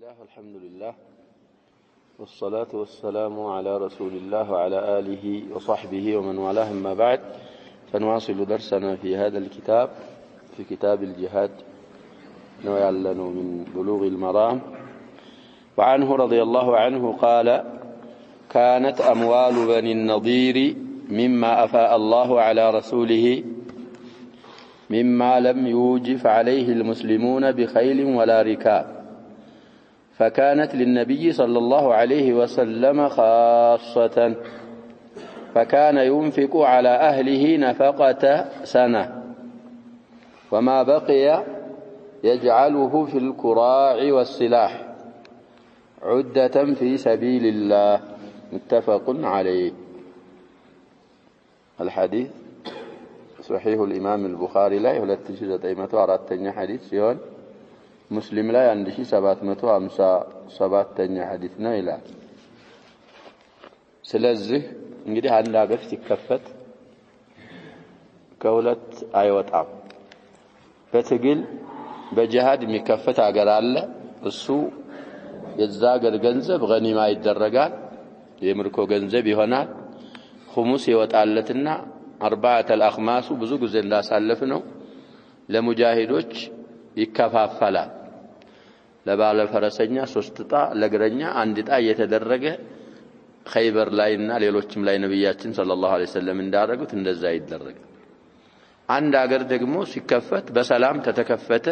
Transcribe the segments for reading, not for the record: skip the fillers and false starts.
الله والحمد لله والصلاة والسلام على رسول الله وعلى آله وصحبه ومن والاه أما بعد فنواصل درسنا في هذا الكتاب في كتاب الجهاد نعلن من بلوغ المرام. وعنه رضي الله عنه قال: كانت أموال بني النضير مما أفاء الله على رسوله مما لم يوجف عليه المسلمون بخيل ولا ركاب، فكانت للنبي صلى الله عليه وسلم خاصة، فكان ينفق على أهله نفقة سنة، وما بقي يجعله في الكراع والسلاح عدة في سبيل الله. متفق عليه. الحديث صحيح الإمام البخاري لا يهلت تجزة أيمته أردتني حديث سيون مسلم لا يندشي 757 حديثنا إلى سلازه እንግዲህ አንድ ሀገር ሲከፈት ከሁለት አይወጣም። በትግል በጂሃድ የሚከፈት ሀገር አለ። እሱ የዛ ሀገር ገንዘብ ገኒማ ይደረጋል፣ የምርኮ ገንዘብ ይሆናል። ኹሙስ ይወጣለትና አርባዓተ አልአኽማሱ ብዙ ጊዜ እንዳሳለፍ ነው ለሙጃሂዶች ይከፋፈላል። ለባለ ፈረሰኛ 3 ዕጣ፣ ለእግረኛ 1 ዕጣ እየተደረገ ኸይበር ላይና ሌሎችም ላይ ነብያችን ሰለላሁ ዐለይሂ ወሰለም እንዳደረጉት እንደዛ ይደረጋል። አንድ ሀገር ደግሞ ሲከፈት በሰላም ተተከፈተ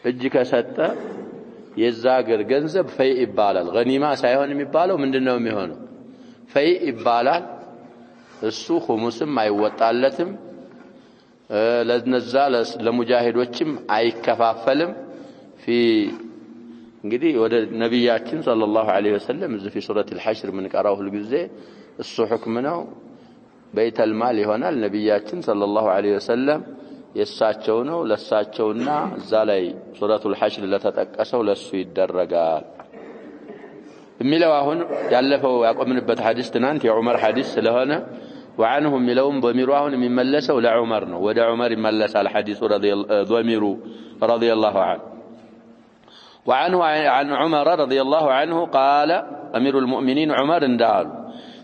እጅ ከሰጠ የዛ ሀገር ገንዘብ ፈይ ይባላል። ገኒማ ሳይሆን የሚባለው ምንድነው የሚሆነው? ፈይ ይባላል። እሱ ኹሙስም አይወጣለትም፣ ለነዛ ለሙጃሂዶችም አይከፋፈልም። እንግዲህ ወደ ነብያችን ሰለላሁ ዐለይሂ ወሰለም እዚህ في ሱረቱ الحشر ምን ቀራው ሁሉ ጊዜ እሱ ሁክም ነው። በይተል ማል ይሆናል። ነብያችን ሰለላሁ ዐለይሂ ወሰለም የሳቸው ነው፣ ለሳቸውና እዛ ላይ ሱረቱ الحشر ለተጠቀሰው ለሱ ይደረጋል የሚለው አሁን ያለፈው ያቆምንበት ሐዲስ ትናንት የዑመር ሐዲስ ስለሆነ وعنه ሚለውም ضمير አሁን የሚመለሰው ለዑመር ነው። ወደ ዑመር ይመለሳል ሐዲሱ ضمير رضي الله عنه. وعنه عن عمر رضي الله عنه قال: أمير المؤمنين عمر اندال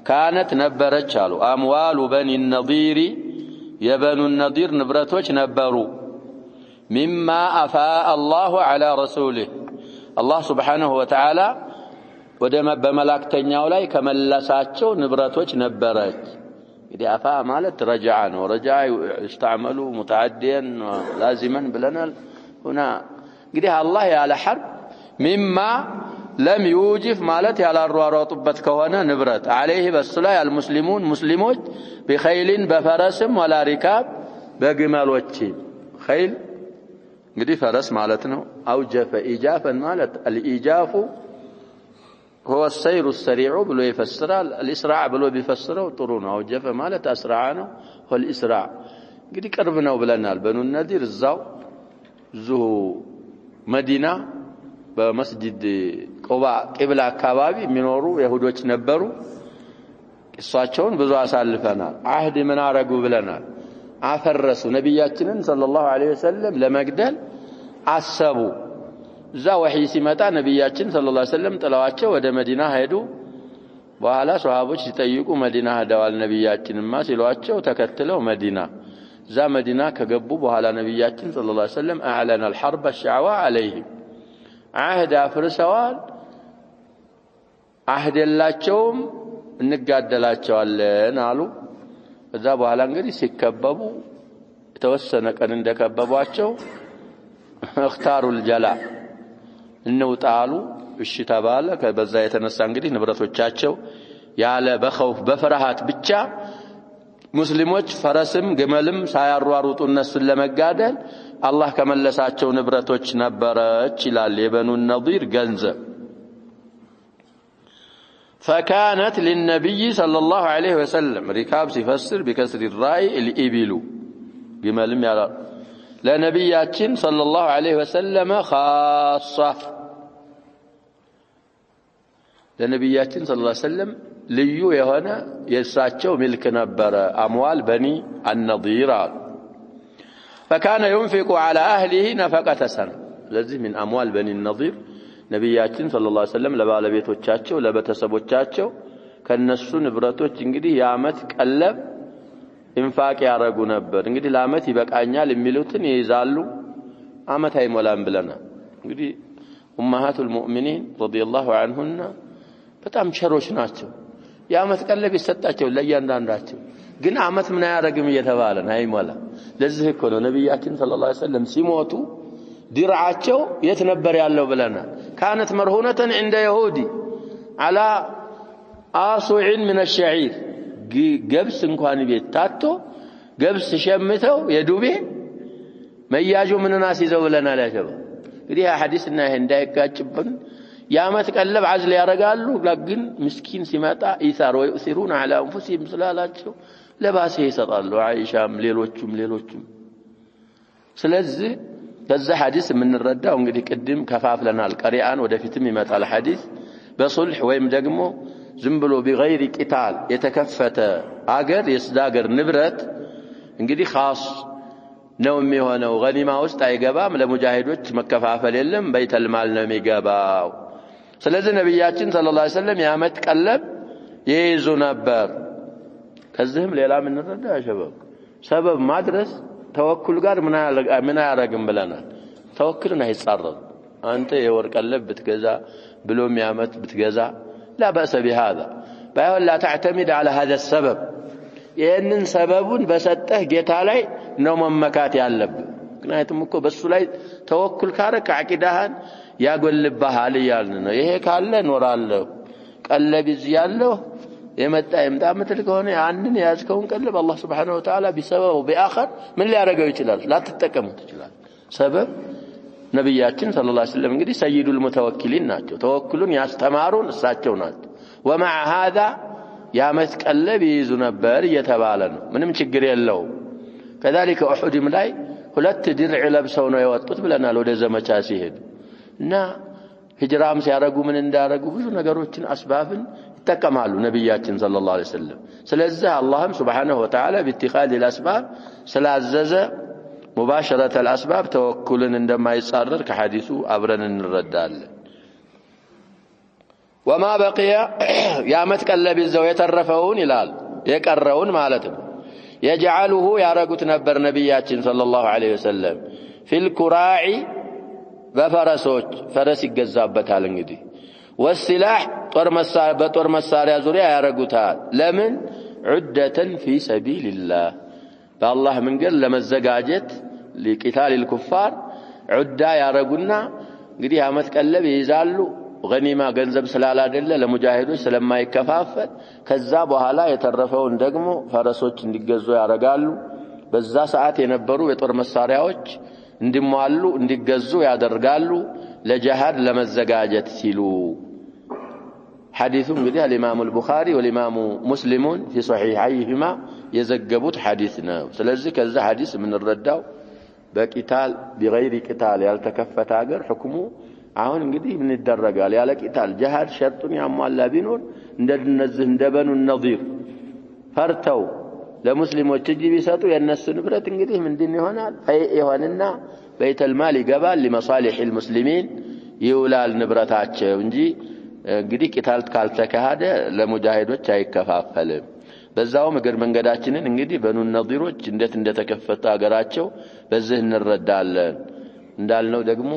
كانت نبرت قالوا أموال بني النضير يبنو النضير نبرتوش نبروا مما أفاء الله على رسوله الله سبحانه وتعالى ودم بملاكتنياو لاي كملساتشو نبرتوش نبرت. إذا أفاء مالت رجعان ورجع استعملوا متعديا لازما بلنا هنا እንግዲህ አላህ ያለ ሐርብ ሚማ ለም ዩጅፍ ማለት ያላሯሯጡበት ከሆነ ንብረት عليه በስላ ያልሙስሊሙን ሙስሊሞች በኸይልን በፈረስም ወላ ሪካብ በግመሎች ኸይል እንግዲህ ፈረስ ማለት ነው። አውጀፈ ኢጃፈን ማለት الإيجاف هو السير السريع ብሎ ይፈስራል። الإسراع ብሎ ቢፈስረው ጥሩ ነው። አውጀፈ ማለት አስራዓ ነው። والإسراع እንግዲህ ቅርብ ነው ብለናል። በኑ ነዲር እዛው ዙሁ መዲና በመስጂድ ቁባ ቂብላ አካባቢ የሚኖሩ ይሁዶች ነበሩ። እሷቸውን ብዙ አሳልፈናል። አህድ ምን አረጉ ብለናል። አፈረሱ። ነብያችንን ሰለላሁ ዐለይሂ ወሰለም ለመግደል አሰቡ። እዛ ወህይ ሲመጣ ነብያችን ሰለላሁ ዐለይሂ ወሰለም ጥለዋቸው ወደ መዲና ሄዱ። በኋላ ሷሃቦች ሲጠይቁ መዲና ሄደዋል ነብያችንማ ሲሏቸው ተከትለው መዲና ዛ መዲና ከገቡ በኋላ ነብያችን ሰለላሁ ዐለይሂ ወሰለም አዕለነ الحرب الشعوى عليهم አህድ አፍርሰዋል። አህድ የላቸውም እንጋደላቸዋለን አሉ። እዛ በኋላ እንግዲህ ሲከበቡ የተወሰነ ቀን እንደከበቧቸው اختاروا الجلاء እንውጣሉ። እሺ ተባለ። ከበዛ የተነሳ እንግዲህ ንብረቶቻቸው ያለ በخوف በፍርሃት ብቻ ሙስሊሞች ፈረስም ግመልም ሳያሯሩጡ እነሱን ለመጋደል አላህ ከመለሳቸው ንብረቶች ነበረች ይላል የበኑ ነዲር ገንዘብ። فكانت للنبي صلى الله عليه وسلم ركاب ሲፈስር بكسر الراء الإبل ግመልም ያላ ለነብያችን صلى الله عليه وسلم خاصة ለነብያችን صلى الله عليه وسلم ልዩ የሆነ የሳቸው ሚልክ ነበረ። አምዋል በኒ النضير فكان ينفق على أهله نفقة سنة። لذي من أموال بني النضير ነብያችን ሰለላሁ ዐለይሂ ወሰለም ለባለቤቶቻቸው ለቤተሰቦቻቸው ከነሱ ንብረቶች እንግዲህ የዓመት ቀለብ ኢንፋቅ ያረጉ ነበር። እንግዲህ ለዓመት ይበቃኛል የሚሉትን ይይዛሉ። ዓመት አይሞላም ብለናል። እንግዲህ ኡማሃቱል ሙእሚኒን ረዲየላሁ ዐንሁና በጣም ቸሮች ናቸው። የዓመት ቀለብ ይሰጣቸው ለእያንዳንዳቸው። ግን ዓመት ምን ያረግም እየተባለ አይሞላ። ለዚህ እኮ ነው ነብያችን ሰለላሁ ዐለይሂ ወሰለም ሲሞቱ ድርዓቸው የት ነበር ያለው ብለናል። كانت مرهونة عند يهودي على آصع من الشعير ገብስ እንኳን ቤት ታቶ ገብስ ሸምተው የዱቤ መያጁ ምንና ሲዘው ብለናል ያሸባ። እንግዲህ ሐዲስና ይሄ እንዳይጋጭብን የዓመት ቀለብ አዝል ያረጋሉ። ግን ምስኪን ሲመጣ ኢሳር ወይ ሲሩን على انفسهم ስላላቸው ለባሴ ይሰጣሉ። አይሻም ሌሎቹም ስለዚህ በዛ ሐዲስ የምንረዳው እንግዲህ ቅድም ከፋፍለናል። ቀሪአን ወደፊትም ይመጣል ሐዲስ በሱልህ ወይም ደግሞ ዝም ብሎ بغير قتال የተከፈተ አገር የስዳገር ንብረት እንግዲህ خاص ነው የሚሆነው። ገኒማ ውስጥ አይገባም። ለሙጃሂዶች መከፋፈል የለም። በይተል ማል ነው የሚገባው። ስለዚህ ነብያችን ሰለላሁ ዐለይሂ ወሰለም የዓመት ቀለብ ይይዙ ነበር። ከዚህም ሌላ ምን እንረዳው ያሸበብ ሰበብ ማድረስ ተወኩል ጋር ምን ያረግም ብለናል። ተወኩልን አይጻረም። አንተ የወርቅ ቀለብ ብትገዛ ብሎም የዓመት ብትገዛ لا بأس بهذا بايون لا تعتمد على هذا السبب ይህንን ሰበቡን በሰጠህ ጌታ ላይ ነው መመካት ያለብህ። ምክንያቱም እኮ በሱ ላይ ተወኩል ካረክ አቂዳህን ያጎልብሃል ይያልን ነው። ይሄ ካለ ኖራለሁ ቀለብ ይያለሁ የመጣ ይምጣ ምትል ከሆነ ያንን ያዝከውን ቀለብ አላህ Subhanahu Wa Ta'ala ቢሰበው ቢአخر ምን ሊያረጋው ይችላል? ላትጠቀሙት ይችላል። ሰበብ ነብያችን ሰለላሁ ዐለይሂ ወሰለም እንግዲህ ሰይዱል ሙተወኪሊን ናቸው። ተወኩሉን ያስተማሩን እሳቸው ናቸው። ومع هذا የዓመት ቀለብ ይይዙ ነበር እየተባለ ነው። ምንም ችግር የለው። كذلك احدም ላይ ሁለት ድርዕ ለብሰው ነው የወጡት ብለናል ወደ ዘመቻ ሲሄዱ እና ሂጅራም ሲያረጉ ምን እንዳረጉ ብዙ ነገሮችን አስባብን ይተከማሉ ነብያችን ሰለላሁ ዐለይሂ ወሰለም። ስለዚህ አላህም Subhanahu Wa Ta'ala باتخاذ الاسباب ስላዘዘ مباشرة الأسباب توكلن عندما يصرر كحديث أبرن الردال. وما بقي يا متقلب الزو يترفون إلال يقرون مالتهم يجعله يارقت نبر نبياتين صلى الله عليه وسلم في الكراع بفرسوች فرس ይገዛበታል እንግዲህ والسلاح በጦር መሳሪያ ዙሪያ ያረጉታል። ለምን عدة في سبيل الله بالله መንገድ ለመዘጋጀት لقتال الكفار عدة ያረጉና እንግዲህ ዓመት ቀለብ ይይዛሉ። ገኒማ ገንዘብ ስላላደለ ለሙጃሂዶች ስለማይከፋፈል ከዛ በኋላ የተረፈውን ደግሞ ፈረሶች እንዲገዙ ያረጋሉ። በዛ ሰዓት የነበሩ የጦር መሳሪያዎች እንዲሟሉ እንዲገዙ ያደርጋሉ ለጂሃድ ለመዘጋጀት ሲሉ። حديث እንግዲህ الامام البخاري والامام مسلم في صحيحيهما የዘገቡት ሐዲስ ነው። ስለዚህ ከዛ ሐዲስ የምንረዳው በቂታል بغير قتال ያልተከፈተ ሀገር ሁክሙ አሁን እንግዲህ ምን ይደረጋል? ያለ ቂታል ጂሃድ ሸርጡን ያሟላ ቢኖር እንደነዚህ እንደበኑ النظير ፈርተው ለሙስሊሞች እጅ ቢሰጡ የነሱ ንብረት እንግዲህ ምንድን ይሆናል? ይሆንና በይተል ማል ይገባል። لمصالح المسلمين ይውላል ንብረታቸው እንጂ እንግዲህ ቂታል ካልተካሄደ ለሙጃሂዶች አይከፋፈልም። በዛው እግር መንገዳችንን እንግዲህ በኑ ነዚሮች እንዴት እንደተከፈተ ሀገራቸው በዚህ እንረዳለን። እንዳልነው ደግሞ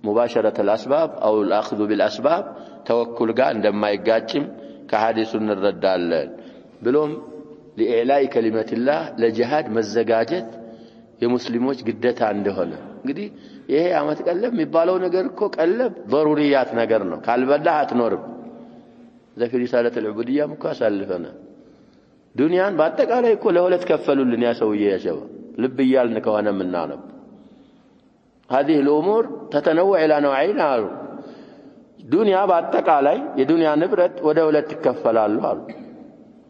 مباشرة الأسباب أو الأخذ بالأسباب توكل ጋር እንደማይጋጭም ከሐዲሱ እንረዳለን። ብሎም لإعلاء كلمة الله ለጂሃድ መዘጋጀት የሙስሊሞች ግዴታ እንደሆነ እንግዲህ ይሄ ዓመት ቀለብ የሚባለው ነገር እኮ ቀለብ ضروريات ነገር ነው። ካልበላህ አትኖርም። ዘፊ ሪሳለተ العبودية እኮ አሳልፈና ዱንያን በአጠቃላይ እኮ ለሁለት ከፈሉልን ያ ሰውዬ ያሸባ ልብ ይያልን ከሆነ ምናነብ هذه الأمور تتنوع إلى نوعين አሉ። ዱንያ በአጠቃላይ የዱንያ ንብረት ወደ ሁለት ይከፈላሉ አሉ።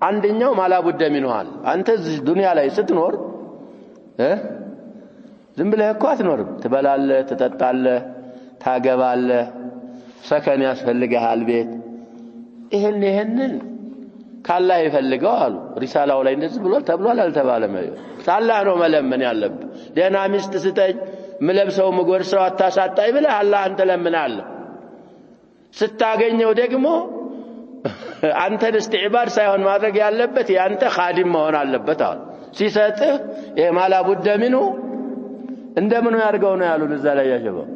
አንደኛው ማላቡደ ሚንሃል አንተ ዱንያ ላይ ስትኖር ዝም ብለህ እኮ አትኖርም። ትበላለህ፣ ትጠጣለህ፣ ታገባለህ፣ ሰከን ያስፈልግሃል ቤት። ይሄንን ካላህ ይፈልገው አሉ። ሪሳላው ላይ እንደዚህ ብሎ ተብሏል አልተባለም? አላህ ነው መለመን ያለብህ። ደህና ሚስት ስጠኝ፣ ምለብሰው ምጎርሰው አታሳጣኝ ብለህ አላህን ትለምናለህ። ስታገኘው ደግሞ አንተን استعباد ሳይሆን ማድረግ ያለበት ያንተ ኻዲም መሆን አለበት አሉ ሲሰጥህ የማላ ቡደ ምኑ እንደምኑ ያርገው ነው ያሉን እዛ ላይ ያሸበው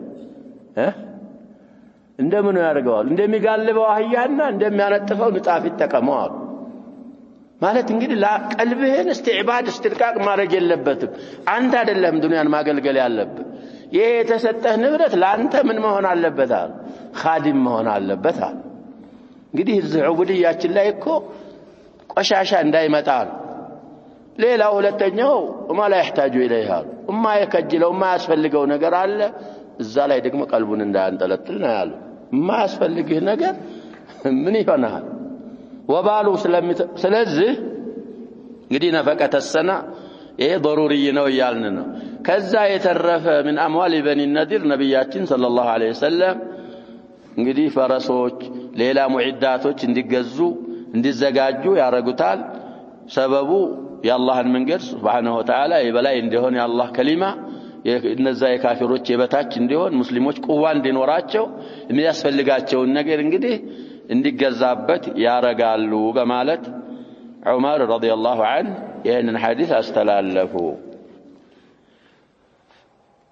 እንደምኑ ያርገዋል እንደሚጋልበው አህያና እንደሚያነጥፈው ንጣፍ ይተቀመው አሉ ማለት እንግዲህ ቀልብህን استعباد استلقاق ማድረግ የለበትም አንተ አይደለም ዱንያን ማገልገል ያለበት ይሄ የተሰጠህ ንብረት ለአንተ ምን መሆን አለበት አሉ ኻዲም መሆን አለበት አሉ እንግዲህ እዚህ ዑቡድያችን ላይ እኮ ቆሻሻ እንዳይመጣ ነው ሌላው ሁለተኛው ማላ يحتاج اليه የከጅለው የማያስፈልገው ነገር አለ እዛ ላይ ደግሞ ቀልቡን እንዳያንጠለጥል ነው ያሉ የማያስፈልግህ ነገር ምን ይሆናል ወባሉ ስለዚህ እንግዲህ ነፈቀተ ሰና ይሄ ضروري ነው ያልን ነው ከዛ የተረፈ من اموال بني النذير ነብያችን ሰለላሁ ዐለይሂ ወሰለም እንግዲህ ፈረሶች ሌላ ሙዒዳቶች እንዲገዙ እንዲዘጋጁ ያረጉታል ሰበቡ የአላህን መንገድ Subhanahu Wa Ta'ala የበላይ እንደሆነ የአላህ ከሊማ እነዛ የካፊሮች የበታች እንዲሆን ሙስሊሞች ቁዋ እንዲኖራቸው የሚያስፈልጋቸው ነገር እንግዲህ እንዲገዛበት ያረጋሉ በማለት ዑመር ረዲየላሁ ዐንሁ ይህንን ሐዲስ አስተላለፉ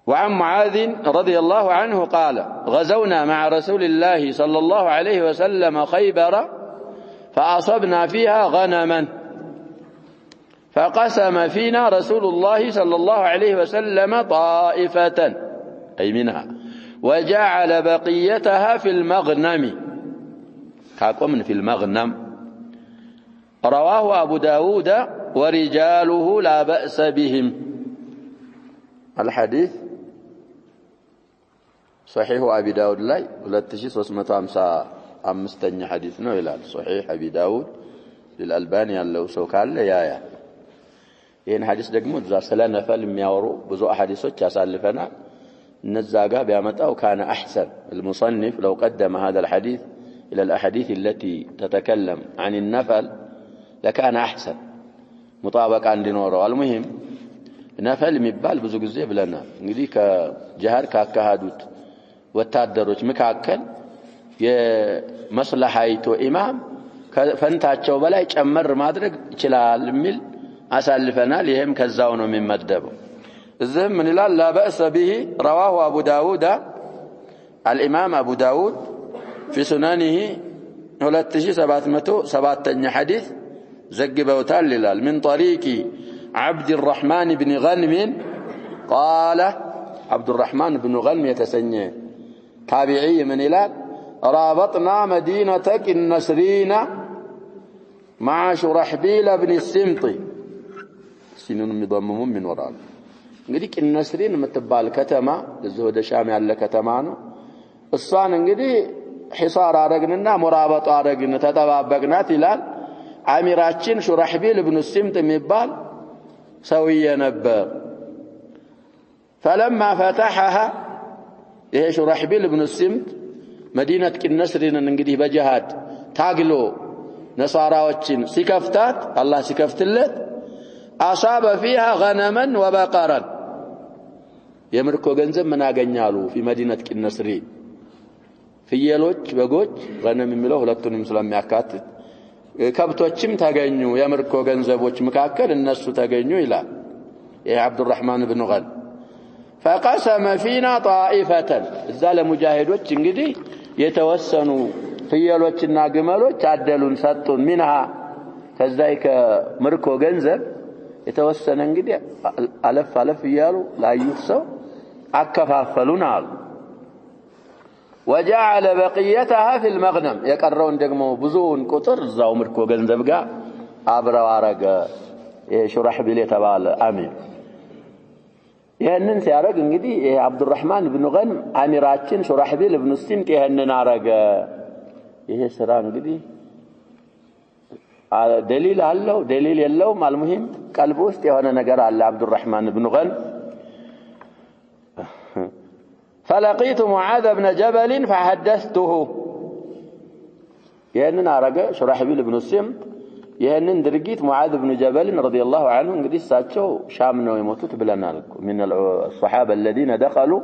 وعن معاذ رضي الله عنه قال غزونا مع رسول الله صلى الله عليه وسلم خيبر فأصبنا فيها غنما فقسم فينا رسول الله صلى الله عليه وسلم طائفة أي منها وجعل بقيتها في المغنم كاكم في المغنم رواه أبو داود ورجاله لا بأس بهم الحديث صحيح أبي داود لاي 2355 حديث ነው ይላል صحيح أبي داود للألباني ያለው ሰው ካለ ያያ ይሄን ሐዲስ ደግሞ እዛ ስለነፈል የሚያወሩ ብዙ አሐዲሶች ያሳልፈናል እነዛ ጋር ቢያመጣው كان احسن المصنف لو قدم هذا الحديث الى الاحاديث التي تتكلم عن النفل لكان احسن مطابقه እንዲኖረው المهم ነፈል የሚባል ብዙ ጊዜ ብለናል እንግዲህ ከጀሃር ካካሃዱት ወታደሮች መካከል የመስለሃይቶ ኢማም ከፈንታቸው በላይ ጨመር ማድረግ ይችላል የሚል አሳልፈናል ይሄም ከዛው ነው የሚመደበው እዚህም ምን ይላል لا بأس به رواه أبو داود الإمام أبو داود في سننه 2707 حديث زجبوتال ይላል من طريق عبد الرحمن بن غنم قال عبد الرحمن بن غنم يتسنى تابعي من إلال رابطنا مدينة النسرين مع شرحبيل بن السمط سنون مضممون من وراء እንግዲህ النسرين የምትባል ከተማ እዚህ ወደ ሻም ያለ ከተማ ነው እሷን እንግዲህ ሒሳር አረግንና ሙራበጣ አረግን ተጠባበቅናት ይላል አሚራችን ሹራህቢል ኢብኑ السمط የሚባል ሰውዬ ነበር فلما فتحها ይሄ ሹራህቢል ኢብኑ السمط መዲናት النسرين እንግዲህ በጂሃድ ታግሎ ነሳራዎችን ሲከፍታት አላህ ሲከፍትለት أصاب فيها غنما وبقرا የምርኮ ገንዘብ ምን አገኛሉ في مدينة النسرين ፍየሎች በጎች غنم የሚለው ሁለቱንም ስለሚያካትት ከብቶችም ተገኙ የምርኮ ገንዘቦች መካከል እነሱ ተገኙ ይላል ይሄ አብዱራህማን ኢብኑ ገን فقسم فينا طائفة እዛ ለሙጃሂዶች እንግዲህ የተወሰኑ ፍየሎችና ግመሎች አደሉን ሰጡን منها ከዛይ ከምርኮ ገንዘብ የተወሰነ እንግዲህ አለፍ ይያሉ ላዩት ሰው አከፋፈሉን አሉ وجعل بقيتها في المغنم የቀረውን ደግሞ ብዙውን ቁጥር እዛው ምርኮ ገንዘብ ጋር አብረው አረገ የሹራህቢል የተባለ አሚር ይሄንን ሲያረግ እንግዲህ ይሄ አብዱራህማን ኢብኑ ገን አሚራችን ሹራህቢል ኢብኑ السمط ይሄንን አረገ ይሄ ስራ እንግዲህ دليل አለው دليل የለውም المهم ቀልብ ውስጥ የሆነ ነገር አለ አብዱራህማን ኢብኑ ገን فلقيت معاذ بن جبل فحدثته ይሄንን አረገ ሹራህቢል ኢብኑ السمط ይሄንን ድርጊት ሙዓዝ ኢብኑ ጀበል ረዲየላሁ ዐንሁ እንግዲህ እሳቸው ሻም ነው የሞቱት ብለናል من الصحابه الذين دخلوا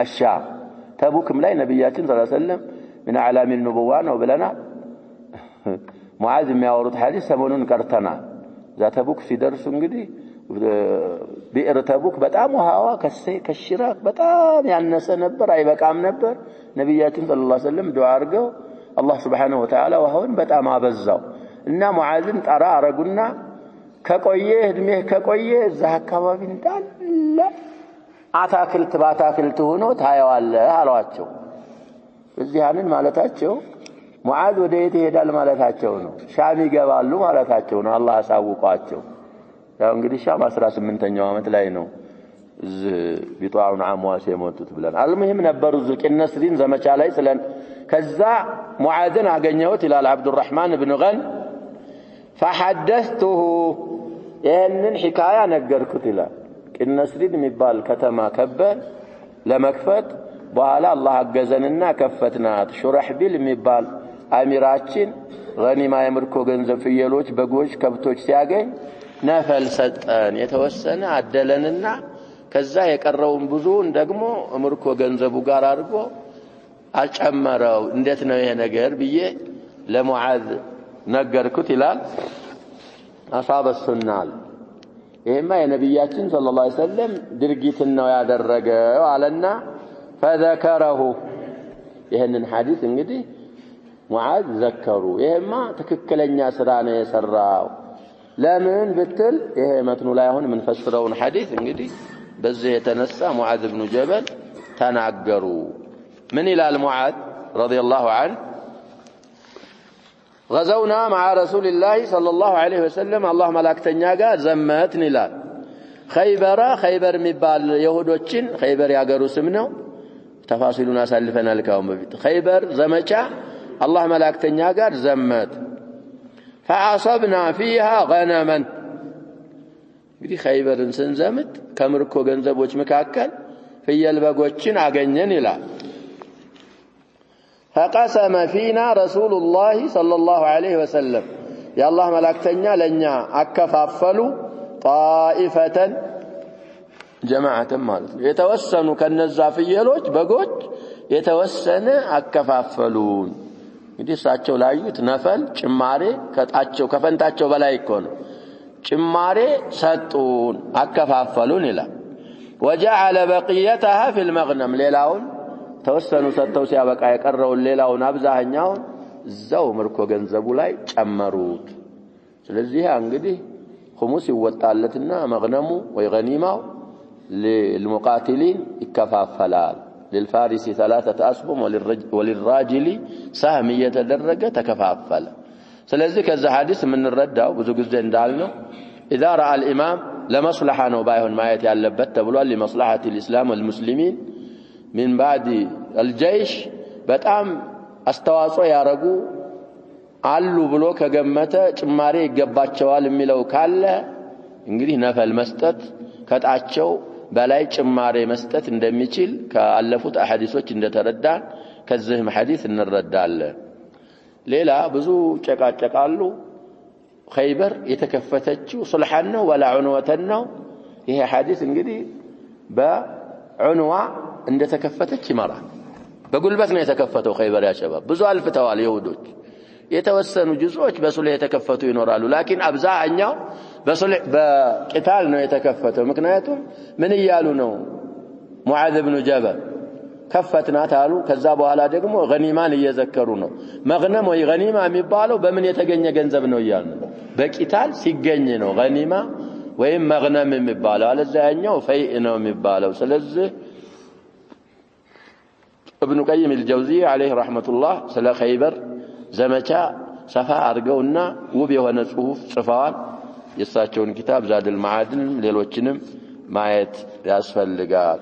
الشام ተቡክም ላይ ነብያችን ሰለላሁ ዐለይሂ ወሰለም من أعلام النبوة وبلنا معاذ የሚያወሩት ሐዲስ ሰሞኑን ቀርተናል ذا تبوك ሲደርሱ እንግዲህ بئر تبوك በጣም ውሃዋ ከሽራክ በጣም ያነሰ ነበር አይበቃም ነበር ነብያችን ሰለላሁ ዐለይሂ ወሰለም ዱዓ አድርገው አላህ Subhanahu Wa Ta'ala ውሃውን በጣም አበዛው እና ሙዓዝን ጠራ አረጉና ከቆየ እድሜህ ከቆየ እዛ አካባቢ እንዳለ አታክልት ባታክልት ሆኖ ታያዋለህ አሏቸው እዚህ ያንን ማለታቸው ሙዓዝ ወደ የት ይሄዳል ማለታቸው ነው ሻም ይገባሉ ማለታቸው ነው አላህ አሳውቋቸው ያው እንግዲህ ሻም 18ኛው ዓመት ላይ ነው ቢጧውን አሟስ የሞቱት ብለን አልሙሂም ነበሩ ዙልቂነስሪን ዘመቻ ላይ ስለን ከዛ ሙዓዝን አገኘሁት ይላል አብዱራህማን ኢብኑ ገን فحدثته ይህንን ሒካያ ነገርኩት ይላል ቂነስሪን የሚባል ከተማ ከበን ለመክፈት በኋላ አላህ አገዘንና ከፈትናት ሹራህቢል የሚባል አሚራችን ገኒማ የምርኮ ገንዘብ ፍየሎች በጎች ከብቶች ሲያገኝ ነፈል ሰጠን የተወሰነ አደለንና ከዛ የቀረውን ብዙውን ደግሞ ምርኮ ገንዘቡ ጋር አድርጎ አጨመረው እንዴት ነው ይሄ ነገር ብዬ ለሙዓዝ ነገርኩት ይላል አሳበ ሱናል ይሄማ የነብያችን ሰለላሁ ዐለይሂ ወሰለም ድርጊት ነው ያደረገው አለና فذكره ይሄንን ሐዲስ እንግዲህ ሙዓዝ ዘከሩ ይሄማ ትክክለኛ ስራ ነው የሰራው ለምን ብትል ይሄ መትኑ ላይ አሁን ምን ፈስረውን ሐዲስ እንግዲህ በዚህ የተነሳ ሙዓዝ ኢብኑ ጀበል ተናገሩ ምን ይላል ሙዓዝ ረዲየላሁ ዐንሁ غزونا مع رسول الله صلى الله عليه وسلم الله ملائكتኛ ጋር ዘመትን ይላል خيبر የሚባል ይሁዶችን خيبر ያገሩ ስም ነው ተፋሲሉን አሳልፈናል ካሁን በፊት خيبر ዘመቻ الله ملائكتኛ ጋር ዘመት فعصبنا فيها غنما እንግዲህ خيبርን ስንዘምት ከምርኮ ገንዘቦች መካከል ፍየል በጎችን አገኘን ይላል فقسم فينا رسول الله صلى الله عليه وسلم يا الله ملائكتنا لنا اكفافلوا طائفه جماعه ማለት የተወሰኑ ከነዛ ፍየሎች በጎች የተወሰነ አከፋፈሉን እንግዲህ እሳቸው ላዩት ነፈል ጭማሬ ከጣቸው ከፈንታቸው በላይ እኮ ነው ጭማሬ ሰጡን አከፋፈሉን ይላል وجعل بقيتها في المغنم ሌላውን ተወሰኑ ሰጥተው ሲያበቃ የቀረውን ሌላውን አብዛኛውን እዛው ምርኮ ገንዘቡ ላይ ጨመሩት ስለዚህ እንግዲህ خمس ይወጣለትና መግነሙ ወይ ገኒማው للمقاتلين ይከፋፈላል للفارس 3 أسهم وللراجل سهم እየተደረገ ተከፋፈለ ስለዚህ ከዛ ሐዲስ ምን እንረዳው ብዙ ጊዜ እንዳልነው اذا راى الامام لمصلحه ነው ባይሆን ማየት ያለበት ተብሏል لمصلحه الاسلام والمسلمين من بعد الجيش በጣም አስተዋጽኦ ያረጉ አሉ ብሎ ከገመተ ጭማሬ ይገባቸዋል የሚለው ካለ እንግዲህ ነፈል መስጠት ከጣቸው በላይ ጭማሬ መስጠት እንደሚችል ከአለፉት አሐዲሶች እንደተረዳን ከዚህም ሐዲስ እንረዳለን ሌላ ብዙ ጨቃጨቃሉ خيبر የተከፈተችው ሱልሃን ነው ወላ ዑንወተን ነው ይሄ ሐዲስ እንግዲህ በዑንዋ እንደተከፈተች ይመራል በጉልበት ነው የተከፈተው خيبر ያ ሸባብ ብዙ አልፍተዋል ይሁዶች የተወሰኑ ጅዞች በሱልህ የተከፈቱ ይኖራሉ ላኪን አብዛኛው በሱልህ በቂታል ነው የተከፈተው ምክንያቱም ምን ይያሉ ነው ሙዓዝ ኢብኑ ጀበል ከፈትናት አሉ ከዛ በኋላ ደግሞ ገኒማን እየዘከሩ ነው መግነም ወይ ገኒማ የሚባለው በምን የተገኘ ገንዘብ ነው ይያሉ በቂታል ሲገኝ ነው ገኒማ ወይም መግነም የሚባለው አለዛኛው ፈይእ ነው የሚባለው ስለዚህ ابن قيم الجوزي عليه رحمة الله سلا خيبر ዘመቻ ሰፋ አድርገውና ውብ የሆነ ጽሁፍ ጽፈዋል የሳቸውን ኪታብ ዛድል ማዓድን ሌሎችንም ማየት ያስፈልጋል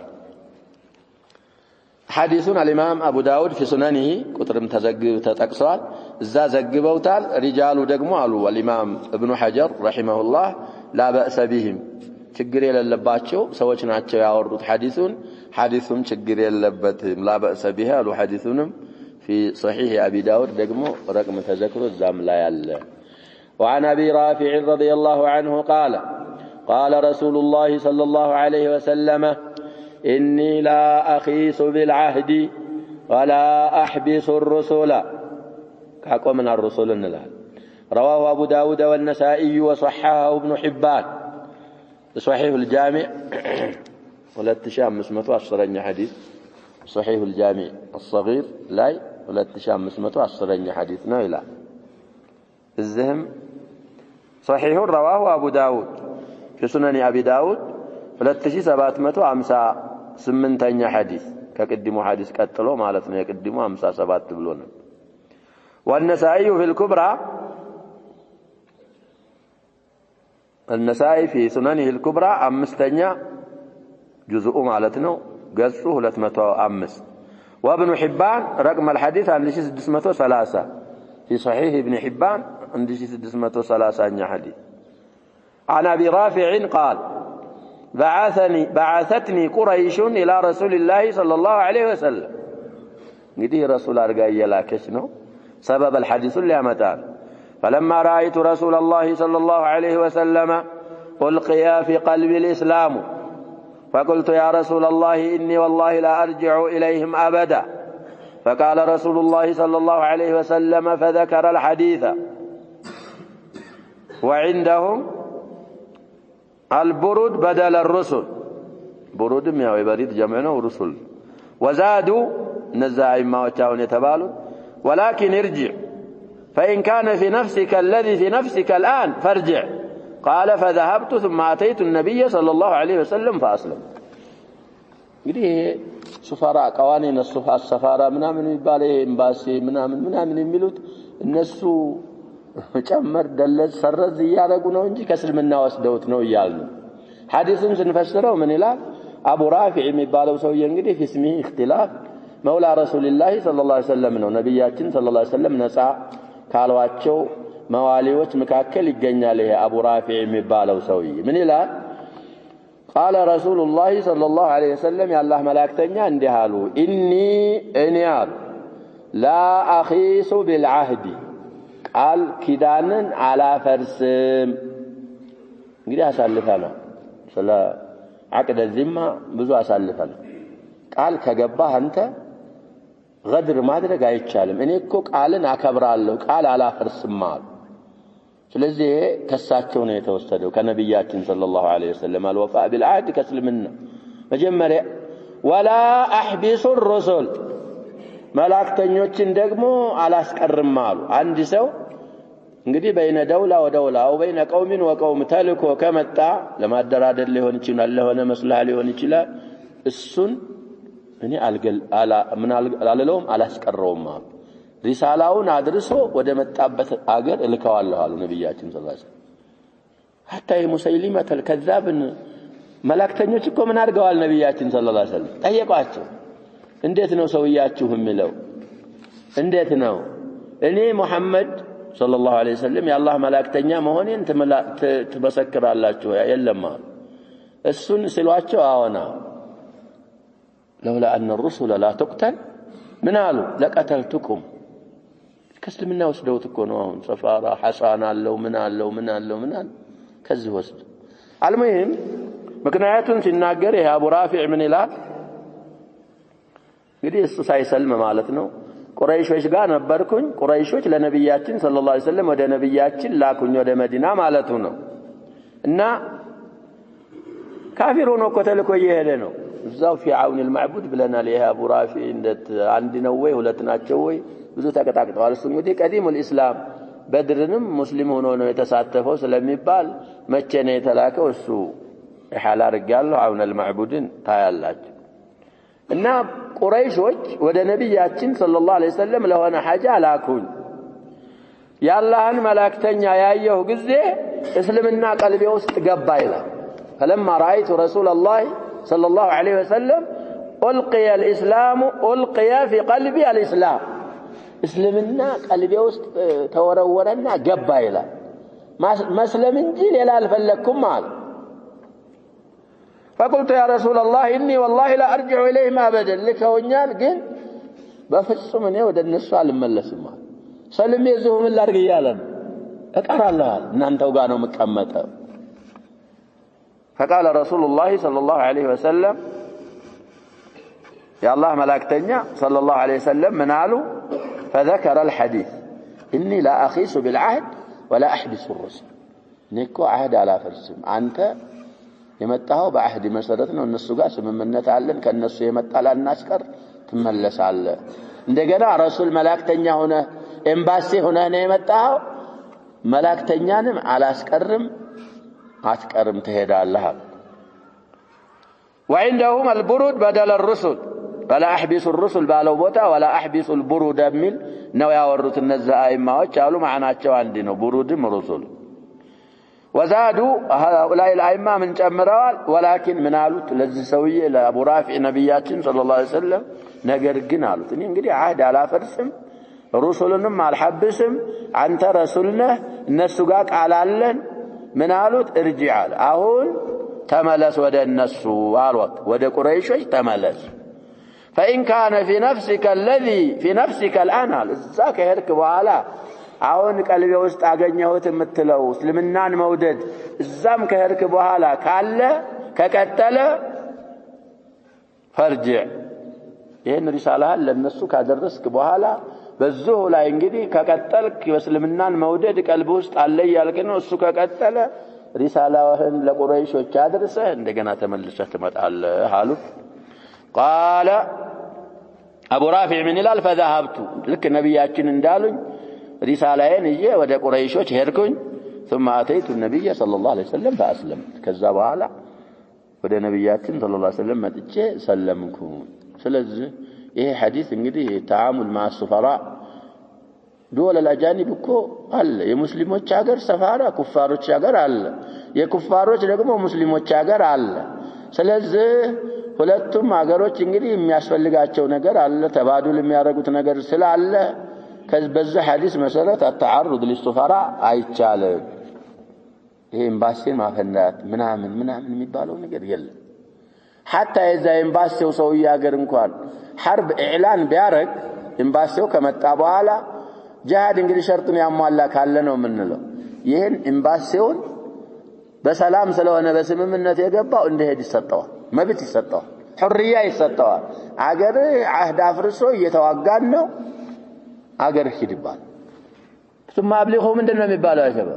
ሐዲሱን الامام ابو داود في سننه ቁጥርም ተጠቅሷል እዛ ዘግበውታል ሪጃሉ ደግሞ አሉ والامام ابن حجر رحمه الله لا بأس بهم ችግር የሌለባቸው ሰዎች ናቸው ያወሩት ሐዲሱን ችግር የለበትም لا بأس بها አሉ ሐዲሱንም في صحيح أبي داود دقمو رقم تذكر الزام لا يلا وعن أبي رافع رضي الله عنه قال رسول الله صلى الله عليه وسلم إني لا أخيس بالعهد ولا أحبس الرسل كاكومن الرسل نلال رواه أبو داود والنسائي وصححه ابن حبان صحيح الجامع 2510 حديث صحيح الجامع الصغير لاي 2510 حديث ነው ይላል እዚህም صحيح رواه أبو داود في سنن أبي داود 2758 حديث كقدموا حديث ቀጥሎ ማለት ነው የቀድሙ 57 ብሎ ነው والنسائي في الكبرى النسائي في سننه الكبرى 5ኛ جزء ማለት ነው ገጹ 205 وابن حبان رقم الحديث 1630 في صحيح ابن حبان 1630 حديث عن أبي رافع قال بعثتني قريش إلى رسول الله صلى الله عليه وسلم እንግዲህ رسول አርጋ የላከች ነው سبب الحديث اللي أمتان فلما رأيت رسول الله صلى الله عليه وسلم ألقي في قلبي الإسلام فقلت يا رسول الله إني والله لا أرجع إليهم أبدا فقال رسول الله صلى الله عليه وسلم فذكر الحديث وعندهم البرود بدل الرسل برود يا بريد جمعنا ورسل وزادوا نزاع ما وجاون يتبالوا ولكن ارجع فإن كان في نفسك الذي في نفسك الآن فارجع قال فذهبت ثم أتيت النبي صلى الله عليه وسلم فأسلم እንግዲህ ሱፋራ ቀዋኔን السفارة ምናምን ይባል ኤምባሲ ምናምን የሚሉት እነሱ ጨመር ደለዝ ሰረዝ ያደረጉ ነው እንጂ ከስልምና ወስደውት ነው ይያሉ ሐዲስን ስንፈስረው ምን ይላል አቡ ራፊዕ የሚባለው ሰውዬ እንግዲህ ፍስሚ اختلاف مولى رسول الله صلى الله عليه وسلم ነው ነብያችን صلى الله عليه وسلم ነፃ ካልዋቸው መዋሊዎች መካከል ይገኛል ይሄ አቡ ራፊዕ የሚባለው ሰውዬ ምን ይላል قال رسول الله صلى الله عليه وسلم يا الله ملائكتኛ እንዲህ አሉ اني لا اخيس بالعهد ቃል ኪዳንን አላፈርስም እንግዲህ አሳልፈናል ስለ عقد الذمه ብዙ አሳልፈናል ቃል ከገባህ አንተ غدر ማድረግ አይቻልም እኔ እኮ ቃልን አከብራለሁ ቃል አላፈርስም አሉ ስለዚህ ከሳቸው ነው የተወሰደው ከነብያችን ሰለላሁ ዐለይሂ ወሰለም الوفاء بالعهد ከስልምና መጀመሪያ ولا احبس الرسل መላእክተኞችን ደግሞ አላስቀርም አሉ አንድ ሰው እንግዲህ በይነ ደውላ ወደውላ او بين قوم وقوم ተልኮ ከመጣ ለማደራደር ሊሆን ይችላል ለሆነ መስላህ ሊሆን ይችላል እሱን እኔ አላለለውም አላስቀረውም አሉ ሪሳላውን አድርሶ ወደ መጣበት አገር እልከዋለሁ አሉ ነብያችን ሰለላሁ ዐለይሂ ወሰለም حتى ሙሰይሊመተ الكذابን መላእክተኞች እኮ ምን አድርገዋል ነብያችን ሰለላሁ ዐለይሂ ወሰለም ጠየቋቸው እንዴት ነው ሰውያችሁ የሚለው እንዴት ነው እኔ መሐመድ ሰለላሁ ዐለይሂ ወሰለም የአላህ መላእክተኛ መሆኔን ትመሰክራላችሁ የለም አሉ እሱን ሲሏቸው አዎና لولا أن الرسل لا تقتل من قالوا لقتلتكم كسلمنا وسدوت كونون سفارة حسانا لو من قال كذي وسد المهم مكناياتن ሲናገር ይሄ አቡ ራፊዕ ምን ይላል እንግዲህ እሱ ሳይሰልም ማለት ነው ቁረይሾች ጋር ነበርኩኝ ቁረይሾች ለነብያችን ሰለላሁ ዐለይሂ ወሰለም ወደ ነብያችን ላኩኝ ወደ መዲና ማለቱ ነው እና ካፊር ሆኖ ተልኮ እየሄደ ነው እዛው في عون المعبود ብለናል ይሄ አቡ ራፊዕ እንደት አንድ ነው ወይ ሁለት ናቸው ወይ ብዙ ተቀጣቅጠዋል እሱ እንግዲህ ቀዲሙ الاسلام በድርንም ሙስሊም ሆኖ ነው የተሳተፈው ስለሚባል መቼ ነው የተላከው እሱ ኢሓላ አርጋለሁ عون المعبودን ታያላችሁ እና ቁረይሾች ወደ ነብያችን ሰለላሁ ዐለይሂ ወሰለም ለሆነ ሐጃ ላኩኝ ያላህን መላእክተኛ ያየሁ ጊዜ እስልምና ቀልቤ ውስጥ ገባ ይላል فلما رايت رسول الله صلى الله عليه وسلم ألقي في قلبي الإسلام اسلمنا قلبي وسط تورورنا جبا إلى مسلم انجي لا الفلكم مال فقلت يا رسول الله إني والله لا أرجع إليهم أبدا لك ونيان قل بفصمني ودى النسوال الملس مال سلم يزهم الله رجالا أقرأ الله نانتو قانوا مكمتا فقال رسول الله صلى الله عليه وسلم يا الله ملاكتنيا صلى الله عليه وسلم منالو فذكر الحديث إني لا أخيس بالعهد ولا أحبس الرسل نيكو عهد على فرسم أنت يمتاهو بعهد مسرتنا والنسو قاسم من نتعلم كالنسو يمتا للناسكر تملس على እንደገና رسول ملاكتنيا هنا امباسي هنا يمتاهو ملاكتنيانم አላስቀርም አትቀርም ትሄዳለህ وعندهم البرود بدل الرسل ولا أحبس الرسل بالو بوتا ولا أحبس البرود من نو ياورث النزا ائماዎች አሉ ማናቸው አንድ ነው برودም رسل وزادوا هؤلاء الائمه من ጨምረዋል ولكن من አሉት ለዚህ ሰውዬ ለአቡ ራፊዕ ነብያችን ሰለላሁ ዐለይሂ ወሰለም ነገር ግን አሉት እኔ እንግዲህ አህድ አላፈርስም رسولንም አልሐብስም አንተ ረሱል ነህ እነሱ ጋር ቃል አለን ምን አሉት ارجع አሁን ተመለስ ወደ እነሱ አሉት ወደ ቁረይሾች ተመለስ فإن كان في نفسك الذي في نفسك الآن እዛ ከሄድክ በኋላ አሁን ቀልቤ ውስጥ አገኘሁት የምትለው እስልምናን መውደድ እዛም ከሄድክ በኋላ ካለ ከቀጠለ ፈርጅዕ ይሄን ሪሳላህን ለነሱ ካደረስክ በኋላ በዚሁ ላይ እንግዲህ ከቀጠልክ እስልምናን መውደድ ቀልብ ውስጥ አለ ያልክ ነው እሱ ከቀጠለ ሪሳላህን ለቁረይሾች አድርሰህ እንደገና ተመልሰህ ትመጣለህ አሉት قال ابو رافع من الال فذهبت لك نبياتنا እንዳሉኝ ሪሳላዬን ይዤ ወደ ቁረይሾች ሄድኩኝ ثم اتيت النبي صلى الله عليه وسلم فاسلمت ከዛ በኋላ ወደ ነብያችን صلى الله عليه وسلم መጥቼ ሰለምኩ ስለዚህ ይሄ ሐዲስ እንግዲህ ተዓሙል مع السفراء دول الاجانب እኮ አለ የሙስሊሞች ሀገር ሰፋራ ኩፋሮች ሀገር አለ የኩፋሮች ደግሞ ሙስሊሞች ሀገር አለ ስለዚህ ሁለቱም ሀገሮች እንግዲህ የሚያስፈልጋቸው ነገር አለ ተባዱል የሚያደርጉት ነገር ስላለ በዚህ ሐዲስ መሰረት التعرض للسفراء አይቻልም ይሄ ኤምባሲን ማፈናት ምናምን የሚባለው ነገር የለም حتى اذا ኤምባሲው ሰውዬ ሀገር እንኳን حرب اعلان ቢያረግ ኤምባሲው ከመጣ በኋላ ጂሃድ እንግዲህ ሸርጡን ያሟላ ካለ ነው የምንለው ይሄን ኤምባሲውን በሰላም ስለሆነ በስምምነት የገባው እንደሄድ ይሰጣዋል መብት ይሰጣዋል ሁርያ ይሰጣዋል አገር አህድ አፍርሶ እየተዋጋን ነው አገር ሂድባል ثم ابلغه ምንድነው የሚባለው አይሸባ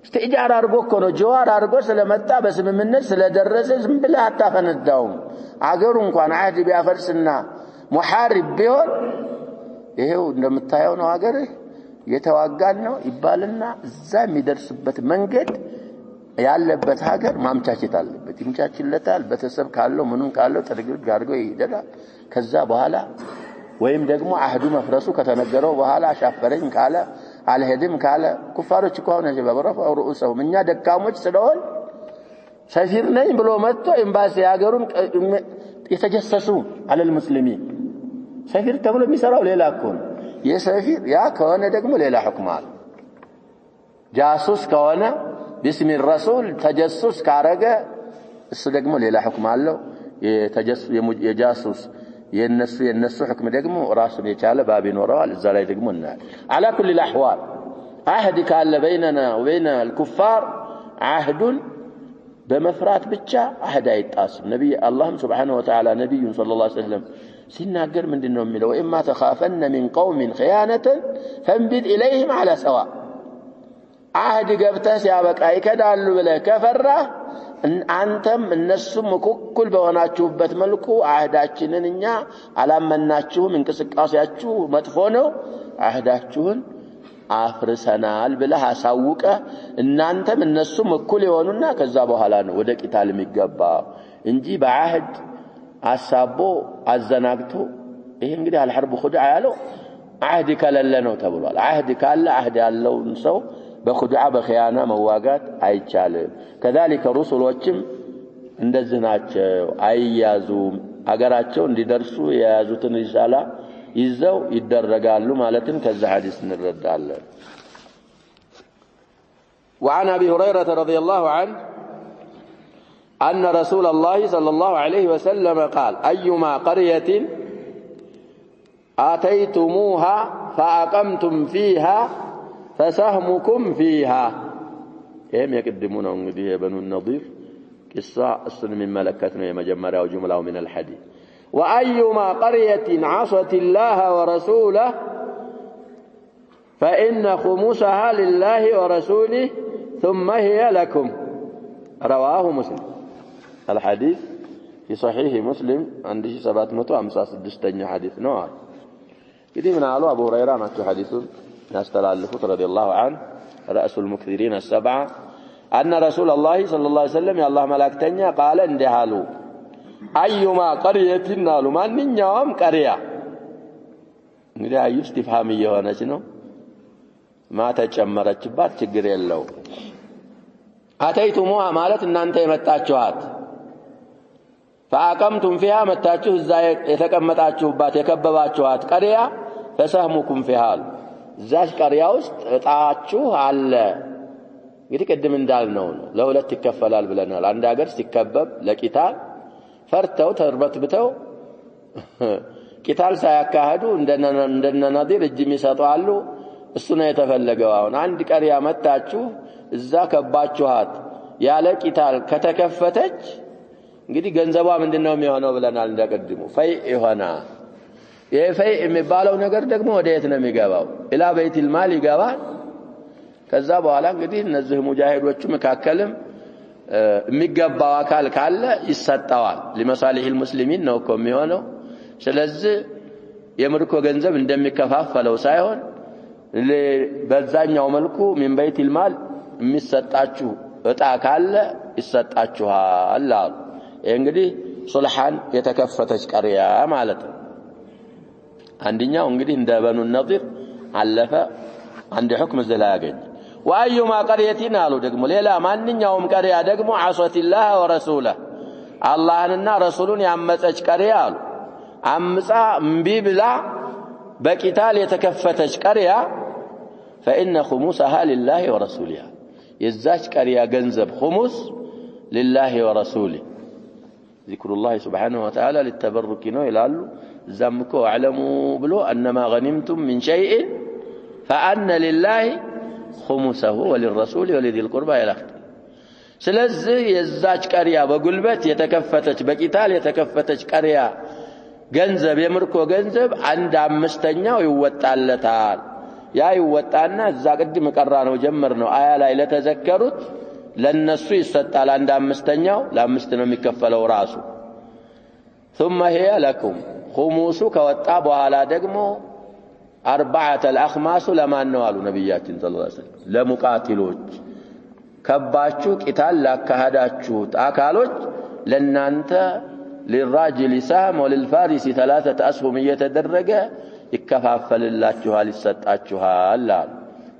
استئجار አርጎ እኮ ነው ጀዋር አርጎ ስለመጣ በስምምነት ስለደረሰ ዝም ብለህ አታፈነዳው አገሩ እንኳን አህድ ቢያፈርስና ሙሐሪብ ቢሆን ይሄው እንደምታየው ነው አገር የተዋጋን ነው ይባልና እዛ የሚደርስበት መንገድ ያለበት ሀገር ማምቻቸት አለበት ይምቻችለታል በተሰብ ካለው ምኑን ካለው ተደግግ አድርገው ይሄዳል ከዛ በኋላ ወይም ደግሞ አህዱ መፍረሱ ከተነገረው በኋላ አሻፈረኝ ካለ አልሄድም ካለ ኩፋሮች እኮ ሆነ ጀበረፈ ሩኡሰው እኛ ደካሞች ስለሆን ሰፊር ነኝ ብሎ መጥቶ ኤምባሲ ሀገሩን የተጀሰሱ አለል ሙስሊሚን ሰፊር ተብሎ የሚሰራው ሌላ እኮ ነው የሰፊር ያ ከሆነ ደግሞ ሌላ ሁክም አለ ጃሱስ ከሆነ باسم الرسول تجسس كارجه እሱ ደግሞ ሌላ ሁክም አለው የተጀስስ የጃሱስ የነሱ ሁክም ደግሞ ራሱን የቻለ ባብ ይኖረዋል እዛ ላይ ደግሞ እና على كل الاحوال عهد كان بيننا وبين الكفار عهد بمفرات ብቻ عهد አይጣስም ነብይ አላህ Subhanahu Wa Ta'ala ነብዩን ሰለላሁ ዐለይሂ ወሰለም ሲናገር ምንድነው የሚለው اما تخافن من قوم خيانه فانبذ اليهم على سواء عهد ገብተህ ሲያበቃ ይከዳሉ ብለህ ከፈራህ አንተም እነሱም እኩል በሆናችሁበት መልኩ አህዳችንን እኛ አላመናችሁም እንቅስቃሴያችሁ መጥፎ ነው አህዳችሁን አፍርሰናል ብለህ አሳውቀ እናንተም እነሱም እኩል ይሆኑና ከዛ በኋላ ነው ወደ ቂታል የሚገባው እንጂ በአህድ አሳቦ አዘናግቶ ይሄ እንግዲህ አልሐርብ ኹድዓ ያለው አህድ ከለለ ነው ተብሏል አህድ ካለ አህድ ያለውን ሰው በኹድዓ በኺያና መዋጋት አይቻልም كذلك رسሎችም እንደዚህ ናቸው አይያዙም አገራቸው እንዲደርሱ የያዙትን ሪሳላ ይዘው ይደረጋሉ ማለትም ከዛ ሐዲስ እንረዳለን وعن ابي هريره رضي الله عنه ان رسول الله صلى الله عليه وسلم قال ايما قريه اتيتموها فاقمتم فيها فسهمكم فيها كم يقدمون እንግዲህ የበኑ النضير قصه እሱን የሚመለከት ነው የመጀመሪያው ጁምላው من الحديث وأيما قرية عصت الله ورسوله فإن خمسها لله ورسوله ثم هي لكم رواه مسلم الحديث في صحيح مسلم عند 756 حديث نوع كده من قالوا أبو هريرة نحن حديث نستلالفه رضي الله عنه رأس المكثرين السبعة أن رسول الله صلى الله عليه وسلم يا الله ملاكتنيا قال اندهالوا أيما قرية نالوا من يوم قرية እንግዲህ አዩ እስቲፍሃም እየሆነች ነው ما ተጨመረችባት ችግር የለው አተይቱሙሃ ማለት እናንተ የመጣችኋት فأقمتم فيها መታችሁ እዛ የተቀመጣችሁባት የከበባችኋት ቀሪያ فسهمكم فيها እዛች ቀሪያ ውስጥ እጣችሁ አለ እንግዲህ ቅድም እንዳልነው ለሁለት ይከፈላል ብለናል አንድ ሀገር ሲከበብ ለቂታል ፈርተው ተርበትብተው ቂታል ሳያካሂዱ እንደነ ነዲር እጅ የሚሰጡ አሉ እሱ ነው የተፈለገው አሁን አንድ ቀሪያ መጣችሁ እዛ ከባችኋት ያለ ቂታል ከተከፈተች እንግዲህ ገንዘቧ ምንድነው የሚሆነው ብለናል እንደቀድሙ ፈይ ይሆና የፈይ የሚባለው ነገር ደግሞ ወዴት ነው የሚገባው ኢላ በይቲል ማል ይገባል ከዛ በኋላ እንግዲህ እነዚህ ሙጃሂዶቹ መካከልም የሚገባው አካል ካለ ይሰጣዋል ለመሳሊሂል ሙስሊሚን ነው እኮ የሚሆነው ስለዚህ የምርኮ ገንዘብ እንደሚከፋፈለው ሳይሆን በዛኛው መልኩ من بيت المال የሚሰጣችሁ እጣ ካለ ይሰጣችኋል አሉ እንግዲህ ሱልሃን የተከፈተች ቀሪያ ማለት ነው አንደኛው እንግዲህ እንደ በኑ ነዲር አለፈ አንድ ሁክም ዘላ ያገኝ وايما قريتين አሉ ደግሞ ሌላ ማንኛውም ቀሪያ ደግሞ عصت الله ورسوله አላህንና ረሱሉን ያመፀች ቀሪያ አሉ አምፃ እምቢ ብላ በቂታል የተከፈተች ቀሪያ فإن خمسها لله ورسوله يزاج قريا ገንዘብ خمس لله ورسوله ذكر الله سبحانه وتعالى للتبرك ነው ይላሉ ዘምኮ علموا ብሎ انما غنمتم من شيء فأن لله خمسه وللرسول ولذي القربى الى اخره ስለዚህ የዛች ቀሪያ በጉልበት የተከፈተች በቂታል የተከፈተች ቀሪያ ገንዘብ የምርኮ ገንዘብ 1/5ኛው ይወጣለታል ያ ይወጣና እዛ ቅድም ቀራ ነው ጀመር ነው አያ ላይ ለተዘከሩት ለነሱ ይሰጣል 1/5ኛው ለአምስት ነው የሚከፈለው ራሱ ثم هي لكم خمس ከወጣ በኋላ ደግሞ 4 الأخماس ለማን ነው አሉ ነብያችን ሰለላሁ ዐለይሂ ወሰለም ለሙቃቲሎች ከባችሁ ቂታል ላካሃዳችሁት አካሎች ለናንተ للراجل سهم وللفارس 3 أسهم እየተደረገ ይከፋፈልላችኋል ይሰጣችኋል አሉ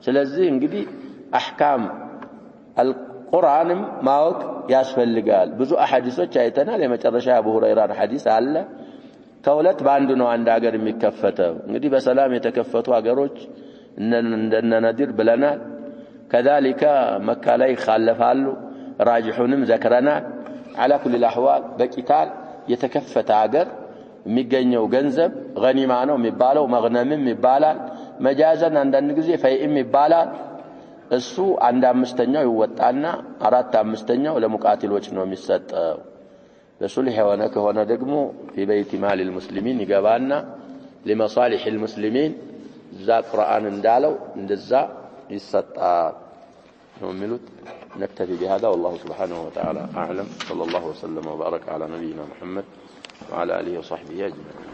ስለዚህ እንግዲህ አህካም አልቁርአንም ማወቅ ያስፈልጋል ብዙ አሐዲሶች አይተናል የመጨረሻ አቡ ሁረይራ ሐዲስ አለ ከሁለት ባንዱ ነው አንድ ሀገር የሚከፈተው እንግዲህ በሰላም የተከፈቱ ሀገሮች እንደነ ነዲር ብለናል كذلك مكة ላይ ይخالፋሉ راجحونም ዘክረናል على كل الاحوال በቂታል የተከፈተ ሀገር የሚገኘው ገንዘብ ገኒማ ነው የሚባለው መግነምም ይባላል መጃዘን አንዳንድ ጊዜ ፈይም ይባላል እሱ 1/5ኛው ይወጣና 4/5ኛው ለሙቃቲሎች ነው የሚሰጠው ለሱልህ ከሆነ ደግሞ في بيت مال المسلمين ይገባና لمصالح المسلمين ዛ ቁርአን እንዳለው እንደዛ ይሰጣል ነው የሚሉት نكتفي بهذا والله سبحانه وتعالى أعلم صلى الله وسلم وبارك على نبينا محمد وعلى آله وصحبه أجمعين